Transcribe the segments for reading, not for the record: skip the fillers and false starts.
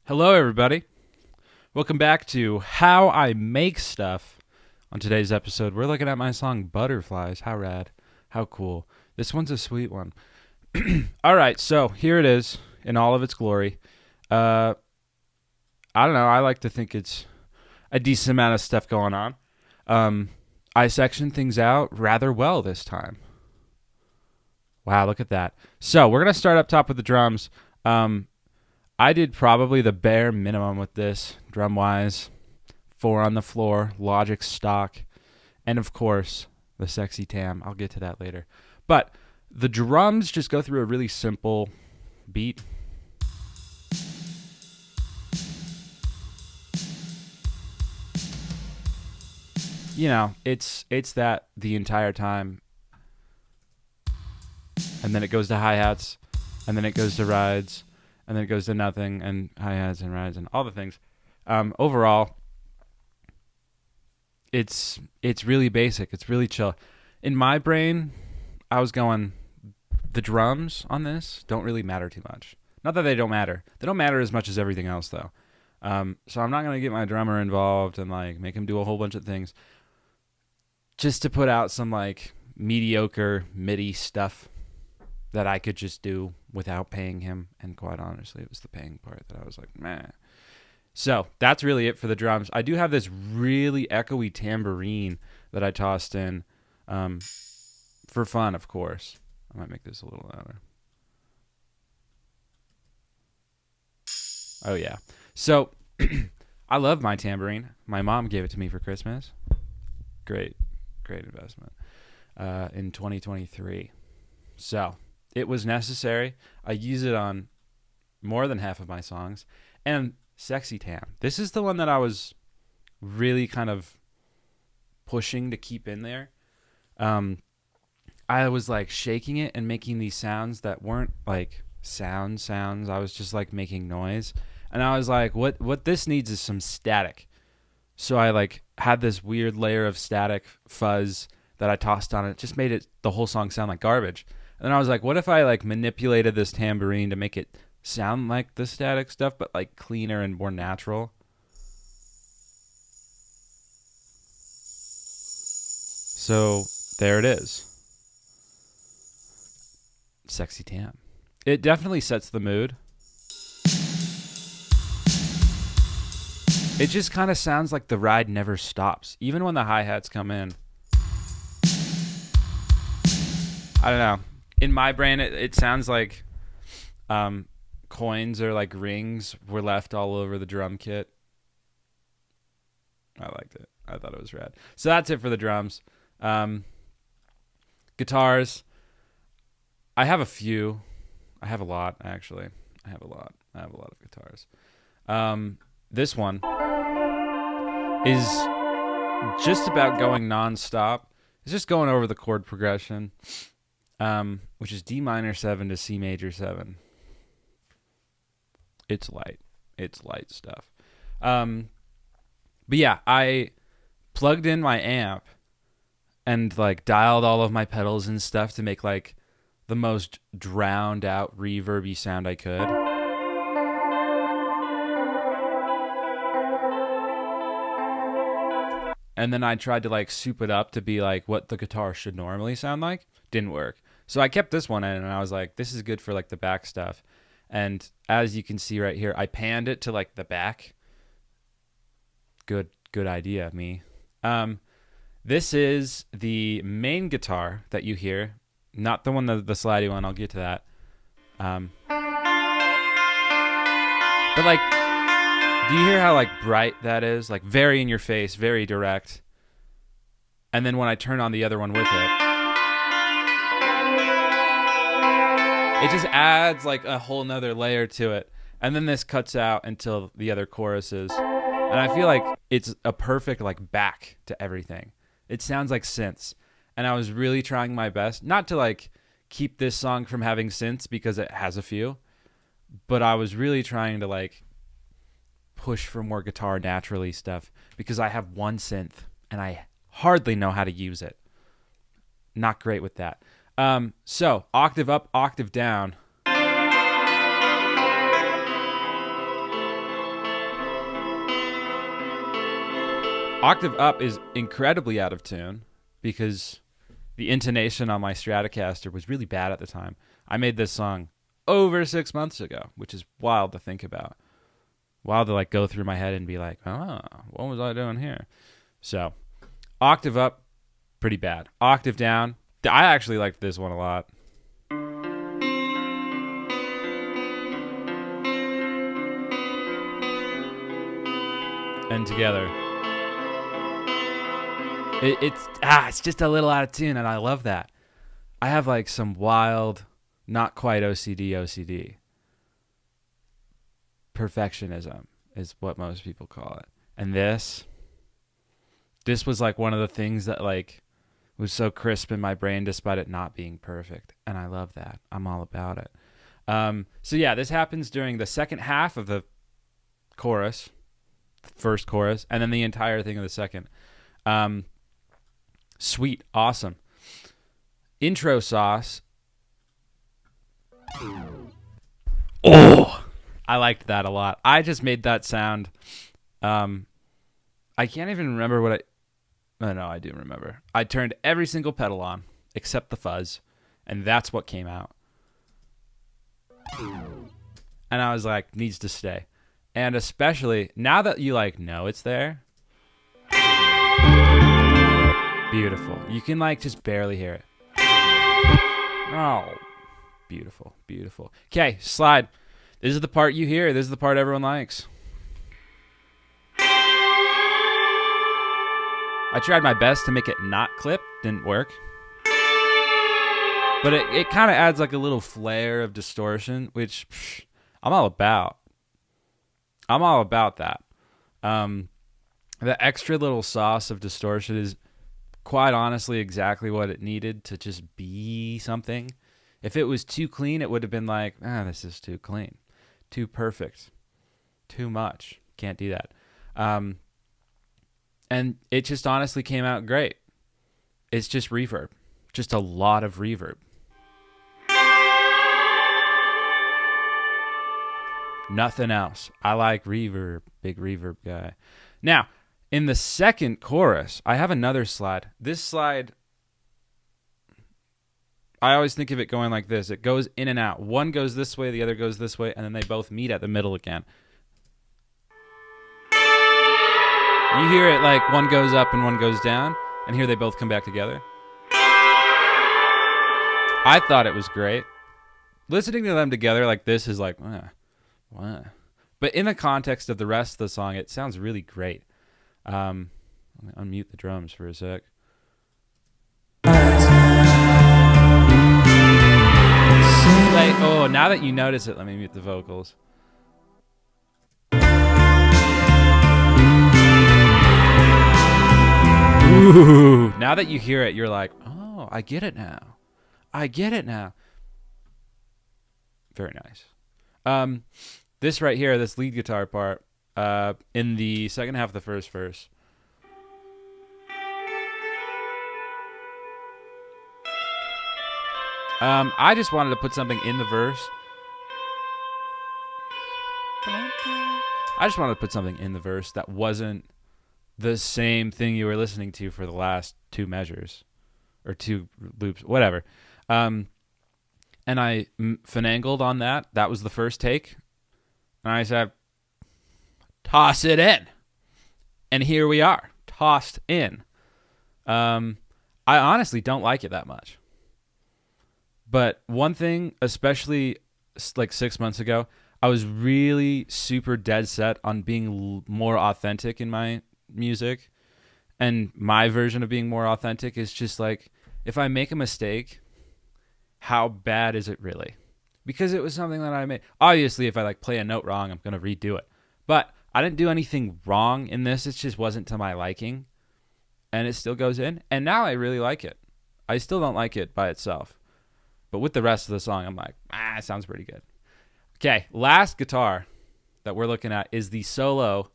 Hello, everybody. Welcome back to How I Make Stuff. On today's episode, we're looking at my song Butterflies. How rad. How cool. This one's a sweet one. All right, so here it is in all of its glory. I don't know. I like to think it's a decent amount of stuff going on. I sectioned things out rather well this time. Wow, look at that. So we're going to start up top with the drums. I did probably the bare minimum with this, drum-wise. 4 on the floor, Logic stock, and of course, the sexy tam. I'll get to that later. But the drums just go through a really simple beat. You know, it's that the entire time. And then it goes to hi-hats, and then it goes to rides, and then it goes to nothing, and hi-hats and rides, and all the things. Overall, it's really basic. It's really chill. In my brain, I was going, the drums on this don't really matter too much. Not that they don't matter. They don't matter as much as everything else, though. So I'm not going to get my drummer involved and like make him do a whole bunch of things just to put out some like mediocre MIDI stuff that I could just do without paying him. And quite honestly, it was the paying part that I was like, meh. So that's really it for the drums. I do have this really echoey tambourine that I tossed in for fun, of course. I might make this a little louder. Oh, yeah. So I love my tambourine. My mom gave it to me for Christmas. Great investment in 2023. So it was necessary. I use it on more than half of my songs. And Sexy Tam. This is the one that I was really kind of pushing to keep in there. I was like shaking it and making these sounds that weren't like sounds. I was just like making noise. And I was like, what this needs is some static. So I like had this weird layer of static fuzz that I tossed on it. It just made it the whole song sound like garbage. And then I was like, what if I like manipulated this tambourine to make it sound like the static stuff, but like cleaner and more natural? So there it is. Sexy Tam. It definitely sets the mood. It just kind of sounds like the ride never stops, even when the hi-hats come in. I don't know. In my brain, it sounds like coins or like rings were left all over the drum kit. I liked it. I thought it was rad. So that's it for the drums. Guitars. I have a few. I have a lot, actually. I have a lot of guitars. This one is just about going nonstop. It's just going over the chord progression, which is D minor 7 to C major 7. It's light. It's light stuff. But yeah, I plugged in my amp and like dialed all of my pedals and stuff to make like the most drowned out reverby sound I could. And then I tried to like soup it up to be like what the guitar should normally sound like. Didn't work. So I kept this one in and I was like, this is good for like the back stuff. And as you can see right here, I panned it to like the back. Good idea, me. This is the main guitar that you hear. Not the one, the slidey one. I'll get to that. But like, do you hear how like bright that is? Like very in your face, very direct. And then when I turn on the other one with it just adds like a whole nother layer to it. And then this cuts out until the other choruses. And I feel like it's a perfect like back to everything. It sounds like synths. And I was really trying my best not to like keep this song from having synths because it has a few, but I was really trying to like push for more guitar naturally stuff because I have one synth and I hardly know how to use it. Not great with that. So octave up, octave down. Octave up is incredibly out of tune because the intonation on my Stratocaster was really bad at the time. I made this song over 6 months ago, which is wild to think about. Wild to like go through my head and be like, oh, what was I doing here? So, octave up, pretty bad. Octave down, I actually liked this one a lot. And together. It's just a little out of tune, and I love that. I have like some wild, not quite OCD. Perfectionism is what most people call it. And this was like one of the things that like was so crisp in my brain despite it not being perfect. And I love that. I'm all about it. So yeah, this happens during the second half of the chorus, first chorus, and then the entire thing of the second. Sweet, awesome. Intro sauce. Oh, I liked that a lot. I just made that sound. I can't even remember what oh no, I do remember. I turned every single pedal on except the fuzz, and that's what came out. And I was like, needs to stay. And especially now that you like know it's there. Beautiful. You can like just barely hear it. Oh, beautiful, beautiful. Okay, slide. This is the part you hear. This is the part everyone likes. I tried my best to make it not clip. Didn't work. But it kind of adds like a little flare of distortion, which I'm all about. I'm all about that. The extra little sauce of distortion is quite honestly exactly what it needed to just be something. If it was too clean, it would have been like, this is too clean, too perfect, too much. Can't do that. And it just honestly came out great. It's just reverb, just a lot of reverb. Nothing else. I like reverb, big reverb guy. Now, in the second chorus, I have another slide. This slide, I always think of it going like this. It goes in and out. One goes this way, the other goes this way, and then they both meet at the middle again. You hear it like one goes up and one goes down, and here they both come back together. I thought it was great. Listening to them together like this is like, what? But in the context of the rest of the song, it sounds really great. Let me unmute the drums for a sec. Like, oh, now that you notice it, let me mute the vocals. Ooh, now that you hear it, you're like, oh, I get it now. I get it now. Very nice. This right here, this lead guitar part, in the second half of the first verse. I just wanted to put something in the verse. I just wanted to put something in the verse that wasn't the same thing you were listening to for the last two measures or two loops, whatever. And I finagled on that. That was the first take. And I said, toss it in. And here we are, tossed in. I honestly don't like it that much. But one thing, especially like 6 months ago, I was really super dead set on being more authentic in my music. And my version of being more authentic is just like, if I make a mistake, how bad is it really? Because it was something that I made. Obviously, if I like play a note wrong, I'm going to redo it. But I didn't do anything wrong in this. It just wasn't to my liking. And it still goes in. And now I really like it. I still don't like it by itself. But with the rest of the song, I'm like, it sounds pretty good. Okay, last guitar that we're looking at is the solo.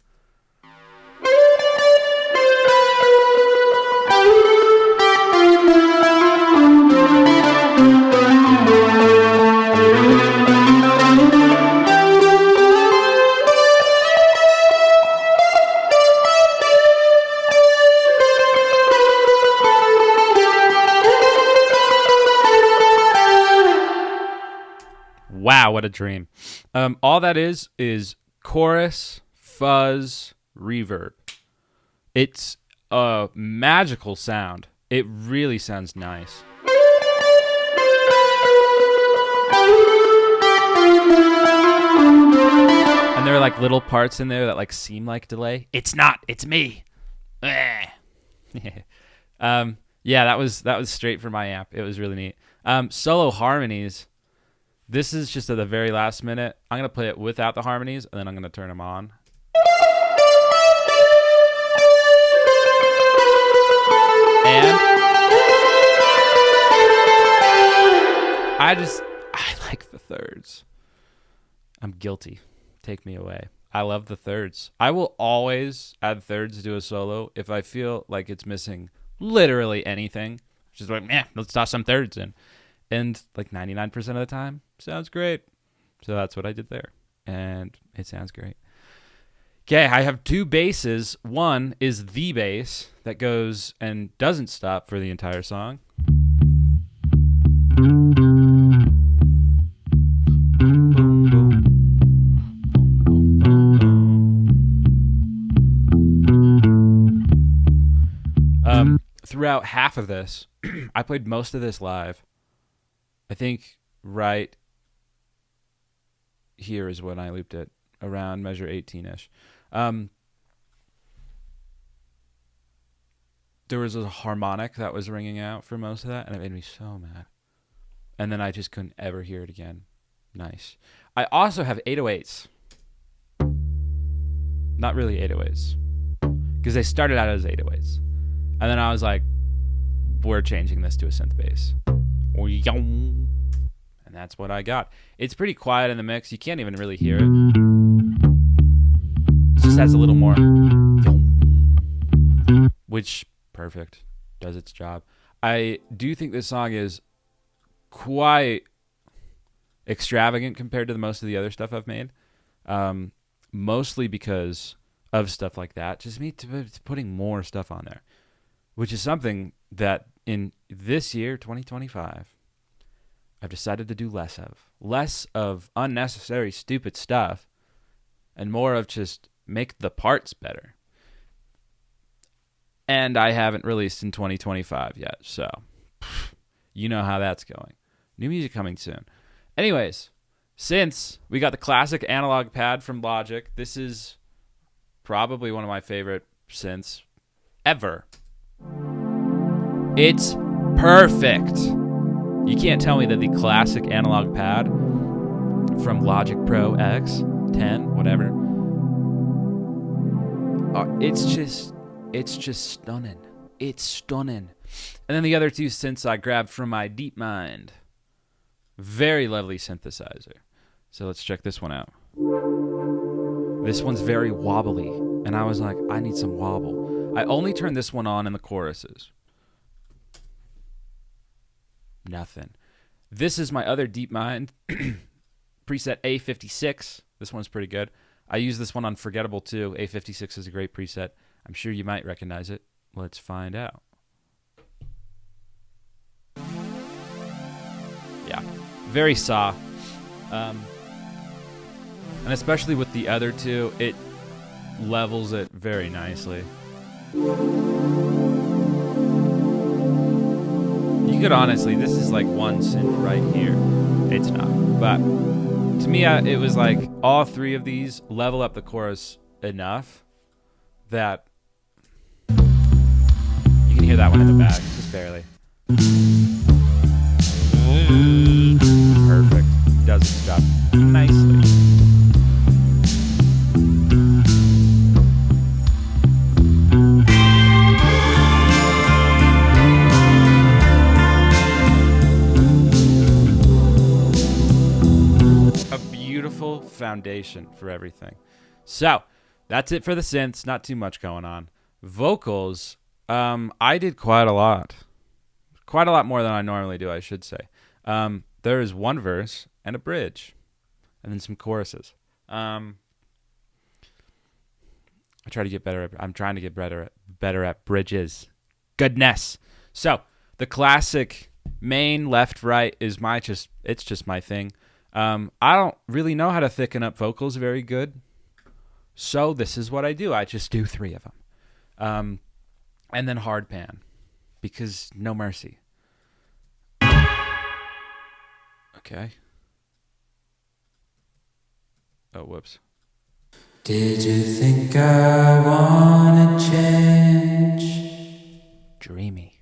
Wow, what a dream. All that is chorus, fuzz, reverb. It's a magical sound. It really sounds nice. And there are like little parts in there that like seem like delay. It's not. It's me. Yeah, that was straight from my amp. It was really neat. Solo harmonies. This is just at the very last minute. I'm gonna play it without the harmonies, and then I'm gonna turn them on. And I like the thirds. I'm guilty. Take me away. I love the thirds. I will always add thirds to a solo if I feel like it's missing literally anything. Just like, let's toss some thirds in. And like 99% of the time, sounds great. So that's what I did there. And it sounds great. Okay, I have two basses. One is the bass that goes and doesn't stop for the entire song. Throughout half of this, I played most of this live. I think right here is when I looped it, around measure 18-ish. There was a harmonic that was ringing out for most of that, and it made me so mad. And then I just couldn't ever hear it again. Nice. I also have 808s. Not really 808s. Because they started out as 808s. And then I was like, we're changing this to a synth bass. And that's what I got. It's pretty quiet in the mix. You can't even really hear it. It just has a little more. Which, perfect. Does its job. I do think this song is quite extravagant compared to most of the other stuff I've made. Mostly because of stuff like that. Just me putting more stuff on there. Which is something that in this year, 2025, I've decided to do less of. Less of unnecessary, stupid stuff, and more of just make the parts better. And I haven't released in 2025 yet, so you know how that's going. New music coming soon. Anyways, since we got the classic analog pad from Logic, this is probably one of my favorite synths ever. It's perfect. You can't tell me that the classic analog pad from Logic Pro X, 10, whatever, it's just stunning. It's stunning. And then the other two synths I grabbed from my DeepMind. Very lovely synthesizer. So let's check this one out. This one's very wobbly, and I was like, I need some wobble. I only turned this one on in the choruses. Nothing. This is my other DeepMind preset A56. This one's pretty good. I use this one on Forgettable too. A56 is a great preset. I'm sure you might recognize it. Let's find out. Yeah, very saw. And especially with the other two, it levels it very nicely. You could honestly, this is like one synth right here. It's not. But to me, it was like all three of these level up the chorus enough that you can hear that one in the back, just barely. Perfect. Does its job nicely. Foundation for everything. So that's it for the synths. Not too much going on. Vocals, I did quite a lot more than I normally do, I should say. There is one verse and a bridge and then some choruses. I'm trying to get better at bridges. Goodness. So the classic main left right is it's just my thing. I don't really know how to thicken up vocals very good, so this is what I do. I just do 3 of them. And then hard pan, because no mercy. Okay. Oh, whoops. Did you think I wanna change? Dreamy.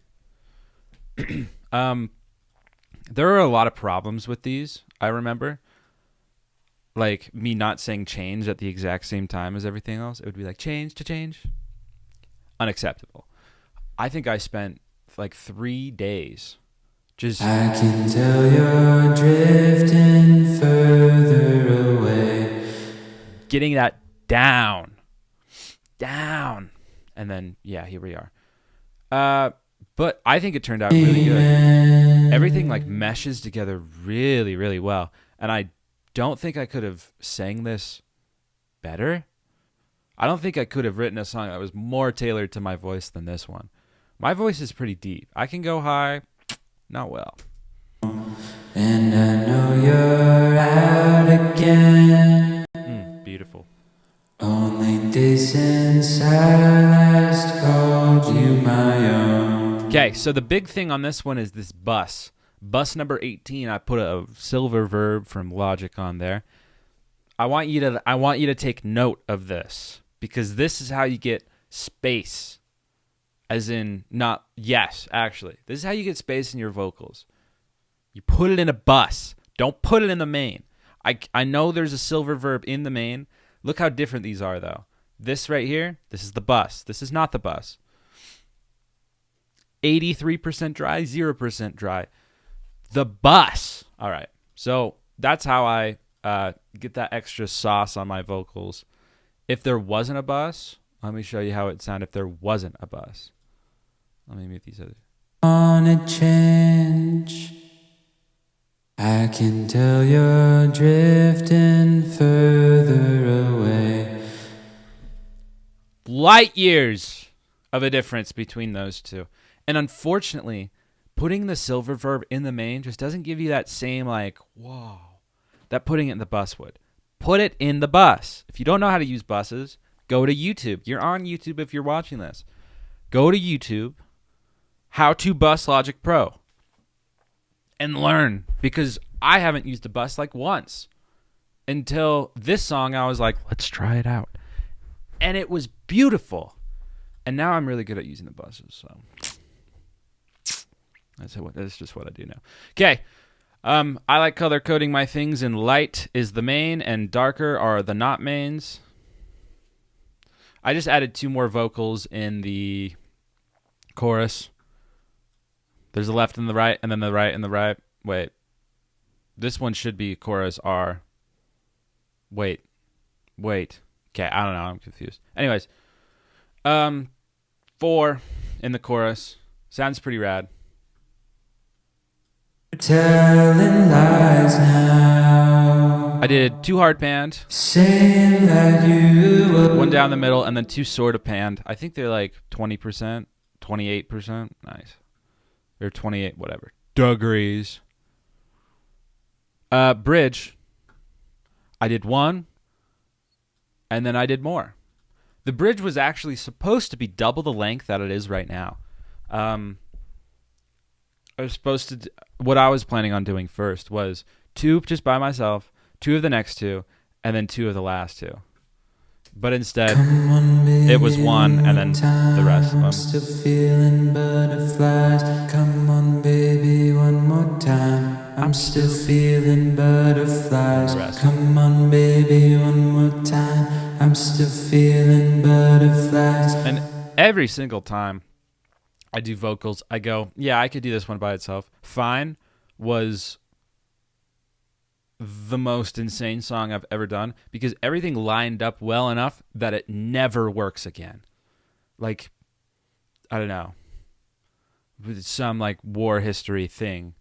There are a lot of problems with these, I remember. Like me not saying change at the exact same time as everything else. It would be like change to change. Unacceptable. I think I spent like 3 days just... I can tell you're drifting further away. Getting that down. And then, yeah, here we are. But I think it turned out really good. Everything like meshes together really, really well. And I don't think I could have sang this better. I don't think I could have written a song that was more tailored to my voice than this one. My voice is pretty deep. I can go high, not well. And I know you're out again. Beautiful. Only days since I last called you my own. Okay, so the big thing on this one is this bus. Bus number 18, I put a silver verb from Logic on there. I want you to take note of this, because this is how you get space. As in, not, yes, actually. This is how you get space in your vocals. You put it in a bus. Don't put it in the main. I know there's a silver verb in the main. Look how different these are, though. This right here, this is the bus. This is not the bus. 83% dry, 0% dry. The bus. All right. So that's how I get that extra sauce on my vocals. If there wasn't a bus, let me show you how it sounded if there wasn't a bus. Let me mute these others. On a change, I can tell you're drifting further away. Light years of a difference between those two. And unfortunately, putting the silver verb in the main just doesn't give you that same like, whoa, that putting it in the bus would. Put it in the bus. If you don't know how to use buses, go to YouTube. You're on YouTube if you're watching this. Go to YouTube, How to Bus Logic Pro, and learn, because I haven't used a bus like once. Until this song, I was like, let's try it out. And it was beautiful. And now I'm really good at using the buses, so that's just what I do now. Okay. I like color coding my things in light is the main and darker are the not mains. I just added 2 more vocals in the chorus. There's the left and the right, and then the right and the right. Wait. This one should be chorus R. Wait. Okay, I don't know. I'm confused. Anyways. 4 in the chorus. Sounds pretty rad. Telling lies now. I did 2 hard panned, Saying that you will 1 down the middle, and then 2 sort of panned. I think they're like 20%, 28%. Nice. They're 28, whatever. Degrees. Bridge. I did 1, and then I did more. The bridge was actually supposed to be double the length that it is right now. I was supposed to... What I was planning on doing first was 2 just by myself, 2 of the next 2, and then 2 of the last 2. But instead, it was 1 and then the rest of them. I'm still feeling butterflies. Come on, baby, one more time. I'm still feeling butterflies. Come on, baby, one more time. I'm still feeling butterflies. And every single time I do vocals, I go, yeah, I could do this one by itself. Fine was the most insane song I've ever done because everything lined up well enough that it never works again. Like, I don't know, with some like war history thing.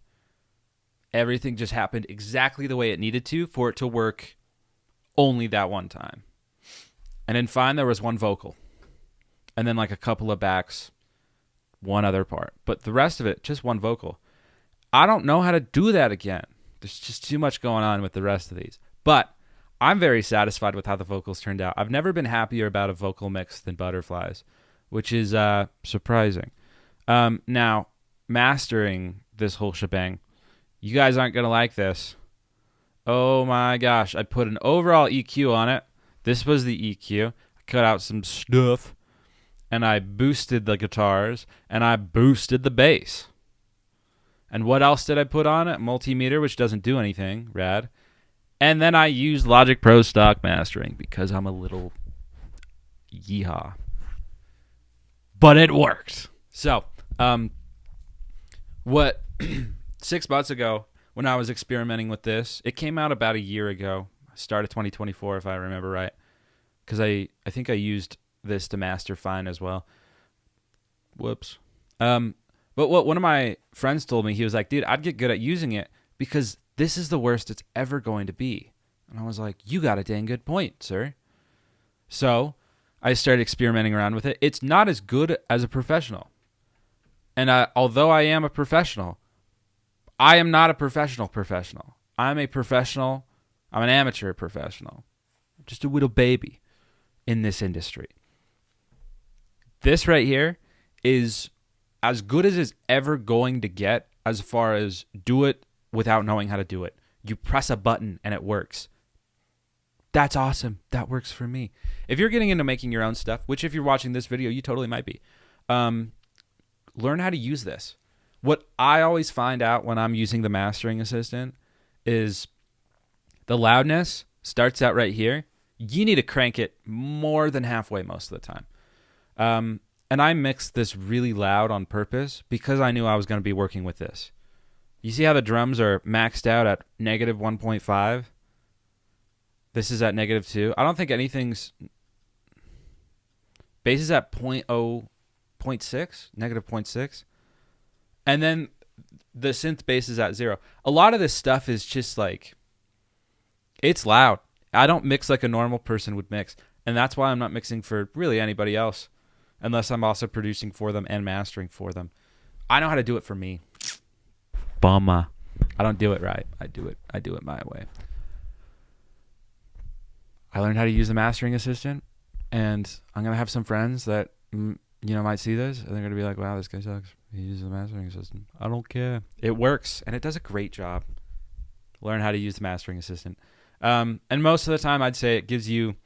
Everything just happened exactly the way it needed to for it to work only that one time. And in Fine, there was 1 vocal. And then like a couple of backs, 1 other part. But the rest of it, just 1 vocal. I don't know how to do that again. There's just too much going on with the rest of these. But I'm very satisfied with how the vocals turned out. I've never been happier about a vocal mix than Butterflies, which is surprising. Now, mastering this whole shebang, you guys aren't going to like this. Oh my gosh, I put an overall EQ on it. This was the EQ. I cut out some stuff, and I boosted the guitars, and I boosted the bass. And what else did I put on it? Multimeter, which doesn't do anything. Rad. And then I used Logic Pro stock mastering because I'm a little yeehaw. But it worked. So, what 6 months ago when I was experimenting with this, it came out about a year ago, start of 2024 if I remember right, because I think I used this to master fine as well. Whoops. But what one of my friends told me, he was like, dude, I'd get good at using it because this is the worst it's ever going to be. And I was like, you got a dang good point, sir. So I started experimenting around with it. It's not as good as a professional. And although I am a professional, I am not a professional. I'm a professional. I'm an amateur professional. Just a little baby in this industry. This right here is as good as it's ever going to get as far as do it without knowing how to do it. You press a button and it works. That's awesome. That works for me. If you're getting into making your own stuff, which if you're watching this video, you totally might be, learn how to use this. What I always find out when I'm using the mastering assistant is the loudness starts out right here. You need to crank it more than halfway most of the time. And I mixed this really loud on purpose because I knew I was going to be working with this. You see how the drums are maxed out at negative 1.5? This is at negative 2. I don't think anything's... Bass is at 0.6, negative 0.6. And then the synth bass is at 0. A lot of this stuff is just like... It's loud. I don't mix like a normal person would mix. And that's why I'm not mixing for really anybody else. Unless I'm also producing for them and mastering for them. I know how to do it for me. Bummer. I don't do it right. I do it my way. I learned how to use the mastering assistant, and I'm gonna have some friends that might see this, and they're gonna be like, "Wow, this guy sucks. He uses the mastering assistant." I don't care. It works, and it does a great job. Learn how to use the mastering assistant, and most of the time, I'd say it gives you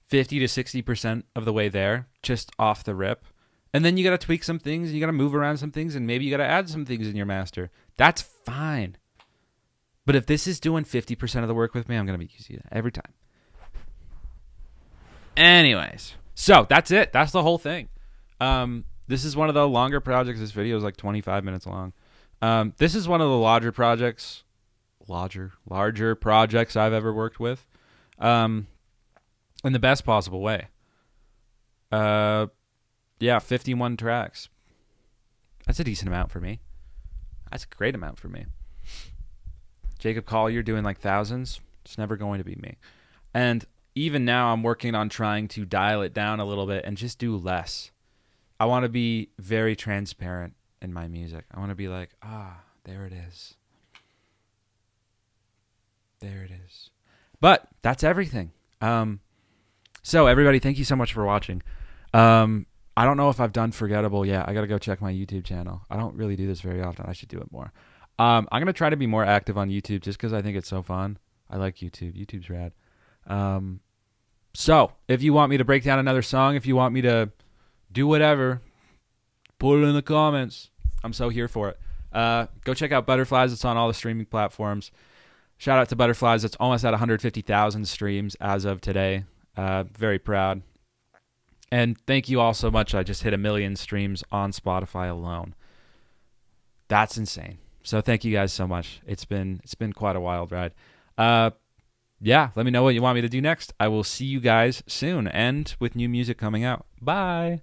50 to 60% of the way there, just off the rip. And then you got to tweak some things, and you got to move around some things, and maybe you got to add some things in your master. That's fine. But if this is doing 50% of the work with me, I'm going to be using it every time. Anyways, so that's it. That's the whole thing. This is one of the longer projects. This video is like 25 minutes long. This is one of the larger projects I've ever worked with. In the best possible way. 51 tracks. That's a decent amount for me. That's a great amount for me. Jacob Collier doing like thousands. It's never going to be me. And even now I'm working on trying to dial it down a little bit and just do less. I want to be very transparent in my music. I want to be like, there it is. There it is. But that's everything. So everybody, thank you so much for watching. I don't know if I've done Forgettable yet. I got to go check my YouTube channel. I don't really do this very often. I should do it more. I'm going to try to be more active on YouTube just because I think it's so fun. I like YouTube. YouTube's rad. So if you want me to break down another song, if you want me to do whatever, put it in the comments. I'm so here for it. Go check out Butterflies. It's on all the streaming platforms. Shout out to Butterflies. It's almost at 150,000 streams as of today. Very proud. And thank you all so much. I just hit 1 million streams on Spotify alone. That's insane. So thank you guys so much. It's been quite a wild ride. Let me know what you want me to do next. I will see you guys soon and with new music coming out. Bye.